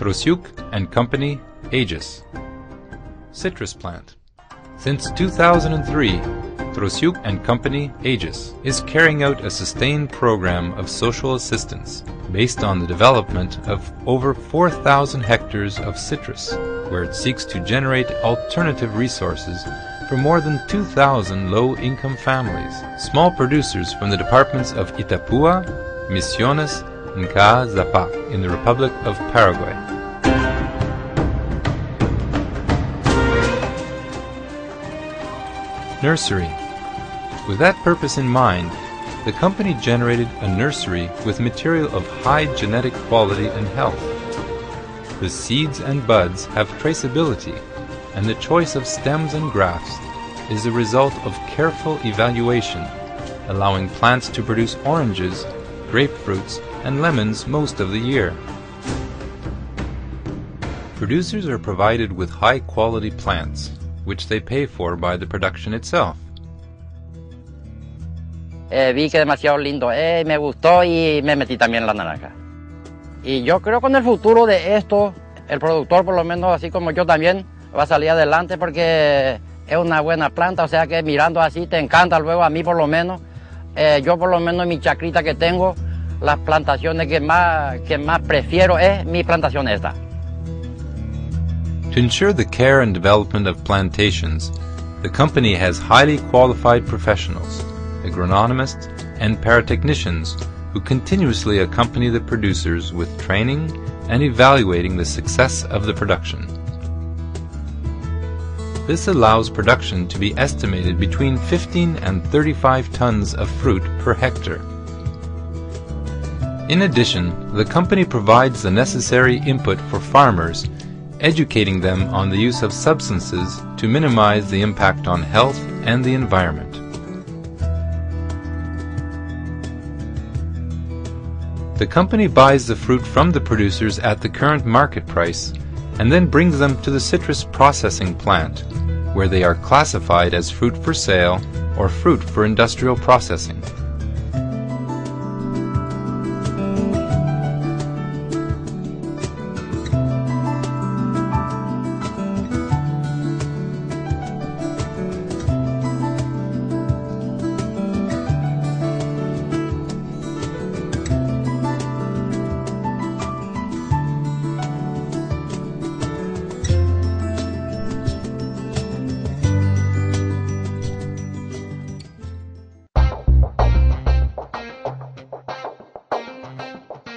Trociuk and Company, Aegis. Citrus plant. Since 2003, Trociuk and Company, Aegis is carrying out a sustained program of social assistance based on the development of over 4,000 hectares of citrus, where it seeks to generate alternative resources for more than 2,000 low-income families, small producers from the departments of Itapúa, Misiones, and Caazapá in the Republic of Paraguay. Nursery. With that purpose in mind, the company generated a nursery with material of high genetic quality and health. The seeds and buds have traceability, and the choice of stems and grafts is the result of careful evaluation, allowing plants to produce oranges, grapefruits, and lemons most of the year. Producers are provided with high-quality plants, which they pay for by the production itself. Vi que demasiado lindo, me gustó y me metí también en la naranja. Y yo creo que con el futuro de esto, el productor, por lo menos así como yo también, va a salir adelante porque es una buena planta, o sea que mirando así te encanta luego, a mí por lo menos. Yo por lo menos en mi chacrita que tengo, las plantaciones que más prefiero es mi plantación esta. To ensure the care and development of plantations, the company has highly qualified professionals, agronomists, and paratechnicians who continuously accompany the producers with training and evaluating the success of the production. This allows production to be estimated between 15 and 35 tons of fruit per hectare. In addition, the company provides the necessary input for farmers, educating them on the use of substances to minimize the impact on health and the environment. The company buys the fruit from the producers at the current market price and then brings them to the citrus processing plant, where they are classified as fruit for sale or fruit for industrial processing.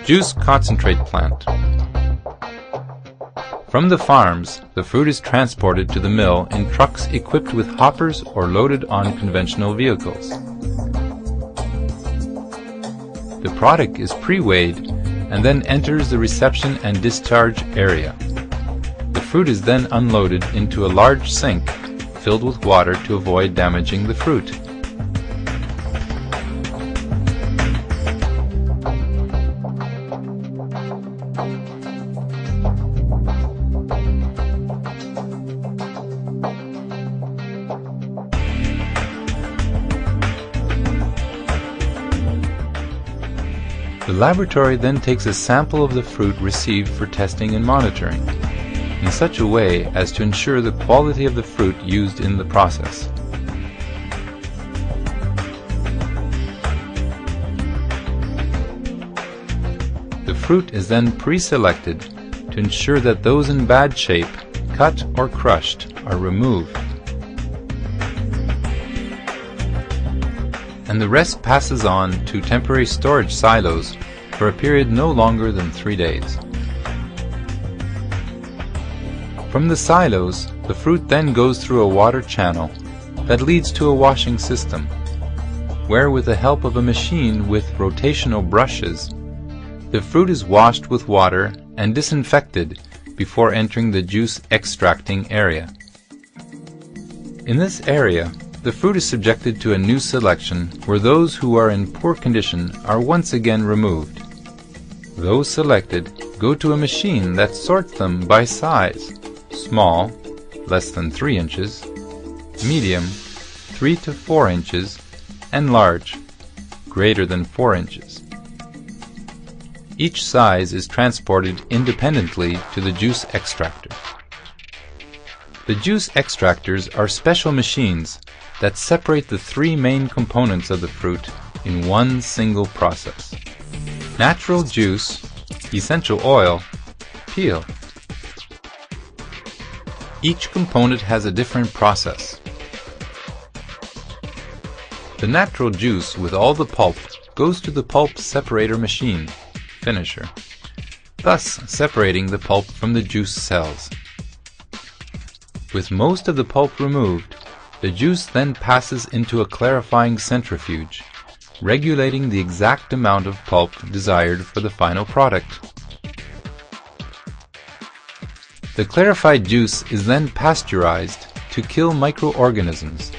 Juice concentrate plant. From the farms, the fruit is transported to the mill in trucks equipped with hoppers or loaded on conventional vehicles. The product is pre-weighed and then enters the reception and discharge area. The fruit is then unloaded into a large sink filled with water to avoid damaging the fruit. The laboratory then takes a sample of the fruit received for testing and monitoring, in such a way as to ensure the quality of the fruit used in the process. The fruit is then pre-selected to ensure that those in bad shape, cut or crushed, are removed, and the rest passes on to temporary storage silos for a period no longer than 3 days. From the silos, the fruit then goes through a water channel that leads to a washing system, where with the help of a machine with rotational brushes, the fruit is washed with water and disinfected before entering the juice extracting area. In this area, the fruit is subjected to a new selection where those who are in poor condition are once again removed. Those selected go to a machine that sorts them by size: small, less than 3 inches, medium, 3 to 4 inches, and large, greater than 4 inches. Each size is transported independently to the juice extractor. The juice extractors are special machines that separate the three main components of the fruit in one single process: natural juice, essential oil, peel. Each component has a different process. The natural juice with all the pulp goes to the pulp separator machine, finisher, thus separating the pulp from the juice cells. With most of the pulp removed, the juice then passes into a clarifying centrifuge, regulating the exact amount of pulp desired for the final product. The clarified juice is then pasteurized to kill microorganisms,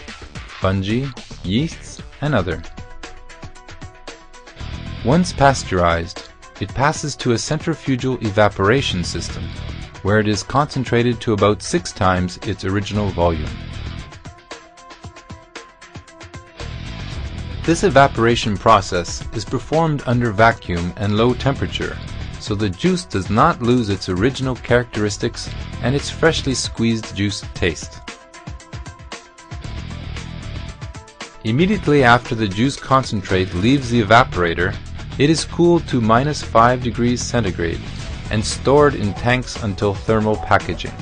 fungi, yeasts, and other. Once pasteurized, it passes to a centrifugal evaporation system, where it is concentrated to about 6 times its original volume. This evaporation process is performed under vacuum and low temperature, so the juice does not lose its original characteristics and its freshly squeezed juice taste. Immediately after the juice concentrate leaves the evaporator, it is cooled to -5 degrees centigrade and stored in tanks until thermal packaging.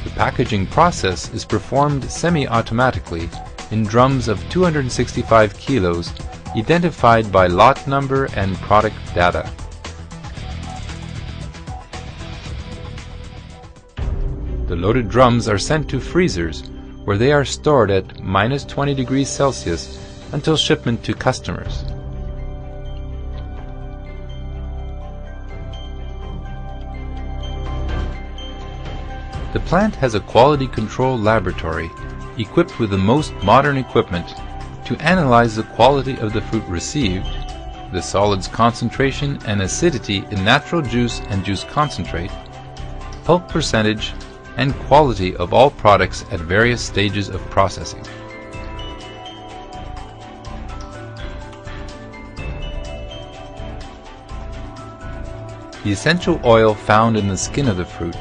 The packaging process is performed semi-automatically in drums of 265 kilos identified by lot number and product data. The loaded drums are sent to freezers where they are stored at -20 degrees Celsius until shipment to customers. The plant has a quality control laboratory equipped with the most modern equipment to analyze the quality of the fruit received, the solids concentration and acidity in natural juice and juice concentrate, pulp percentage, and quality of all products at various stages of processing. The essential oil found in the skin of the fruit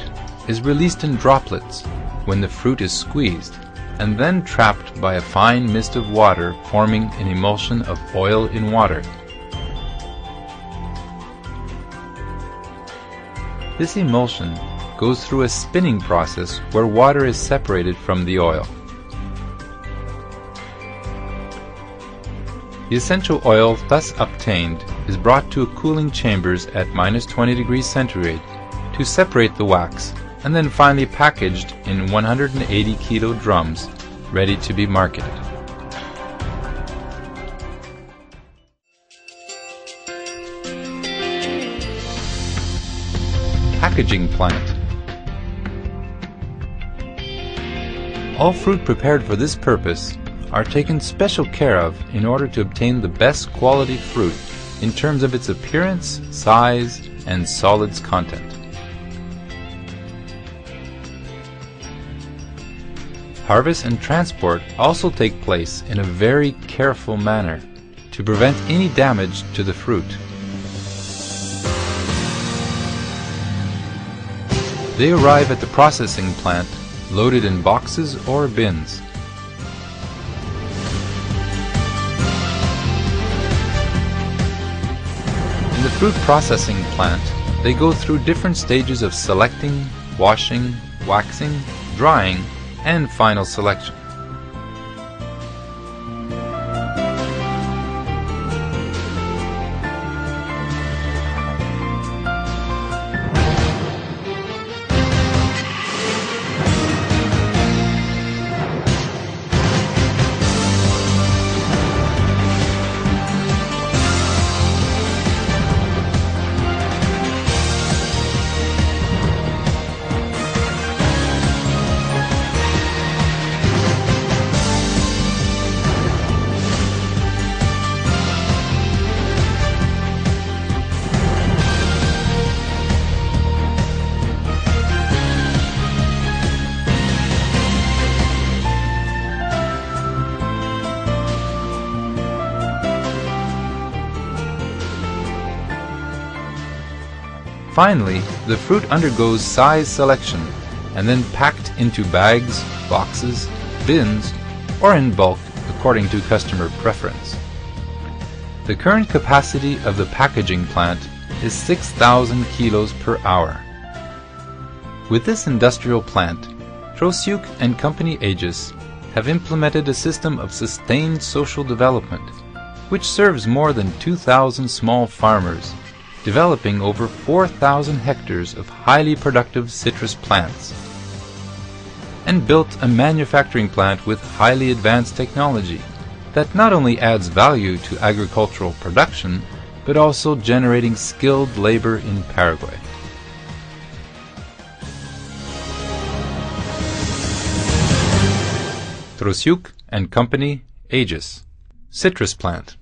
is released in droplets when the fruit is squeezed and then trapped by a fine mist of water, forming an emulsion of oil in water. This emulsion goes through a spinning process where water is separated from the oil. The essential oil thus obtained is brought to cooling chambers at -20 degrees centigrade to separate the wax, and then finally packaged in 180 kilo drums, ready to be marketed. Packaging plant. All fruit prepared for this purpose are taken special care of in order to obtain the best quality fruit in terms of its appearance, size, and solids content. Harvest and transport also take place in a very careful manner to prevent any damage to the fruit. They arrive at the processing plant loaded in boxes or bins. In the fruit processing plant, they go through different stages of selecting, washing, waxing, drying, and final selection. Finally, the fruit undergoes size selection and then packed into bags, boxes, bins, or in bulk according to customer preference. The current capacity of the packaging plant is 6,000 kilos per hour. With this industrial plant, Trociuk and Company Aegis have implemented a system of sustained social development, which serves more than 2,000 small farmers, developing over 4,000 hectares of highly productive citrus plants, and built a manufacturing plant with highly advanced technology that not only adds value to agricultural production, but also generating skilled labor in Paraguay. Trociuk and Company Aegis, citrus plant.